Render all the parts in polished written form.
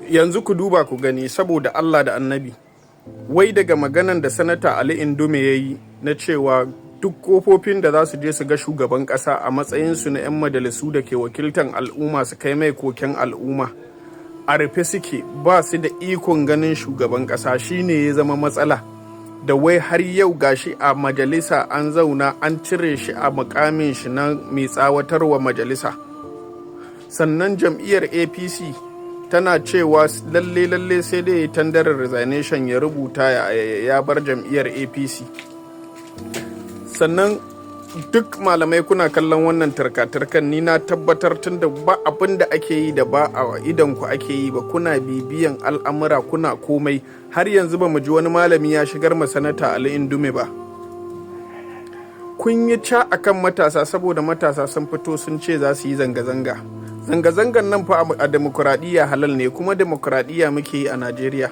yanzu ku duba ku gani saboda Allah da annabi, wai daga maganan da sanata Ali Ndume ya yi na cewa duk kofofin da za su je su ga shugaban ƙasa a matsayinsu na 'yan majalisu da ke wakiltan al'umma su kai mai koken al'umma a rufe suke, ba su da ikon ganin shugaban ƙasa, shine ya zama matsala. Da wai har yau gashi a majalisa an zauna an cire shi a mukamin shi na mai tsawatarwa majalisa. Sannan jam'iyyar APC tana cewa lalle sai dai ya tandar resignation ya rubuta ya bar jam'iyyar APC. Sannan duk malamai kuna kallon wannan tarka-tarkan, ni na tabbatar tun da ba abin da ake yi da ba a idan ku ake yi ba, kuna bibiyan al'amura kuna komai. Har yanzu ba mu ji wani malami ya shigar ma sanata Ali Ndume ba. Kun yi ca akan matasa saboda matasa sun fito sun ce za su yi zanga-zanga. Zanga-zangan nan fa a demokuraɗiyya halal ne, kuma demokuraɗiyya muke yi a Najeriya.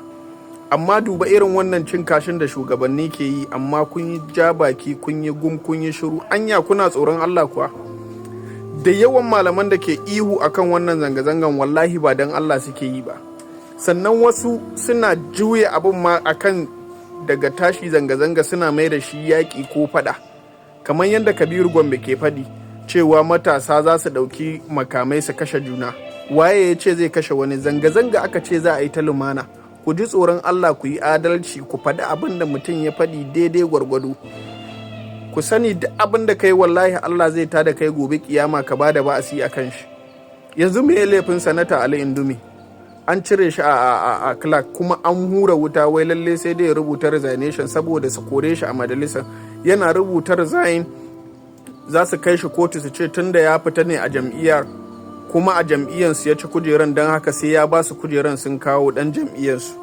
Amma duba irin wannan cin kashin da shugabanni ke yi, amma kun yi ja baki, kun yi gum, kun yi shiru. Anya kuna tsoron Allah kuwa? Da yawan malaman da ke ihu akan wannan zanga-zangan wallahi ba don Allah suke yi ba. Sannan wasu suna juya abin ma akan daga tashi zanga-zanga suna mai da shi yaƙi ko faɗa. Kamar yadda Kabiru Gombe ke faɗi cewa matasa za su ɗauki makamai su kashe juna. Waye ya ce zai kashe wani? Zanga-zanga aka ce za a yi ta lumana. Ku ji tsoron Allah, ku yi adalci, ku faɗi abin da mutum ya faɗi daidai gwargwado. Ku sani duk abin da kai wallahi Allah zai tada kai gobe kiyama ka bada ba'asi a kan shi. Yanzu me ya laifin sanata Ali Ndume? An cire shi a Clark kuma an hura wuta wai lalle sai dai ya rubuta resignation saboda su kore shi a majalisar. Yana rubuta resign za su kai shi kotu su ce tunda ya fita ne a jam'iyyar, kuma a jam'iyyarsu ya ci kujeran, don haka sai ya ba su kujeran sun kawo ɗan jam'iyyarsu.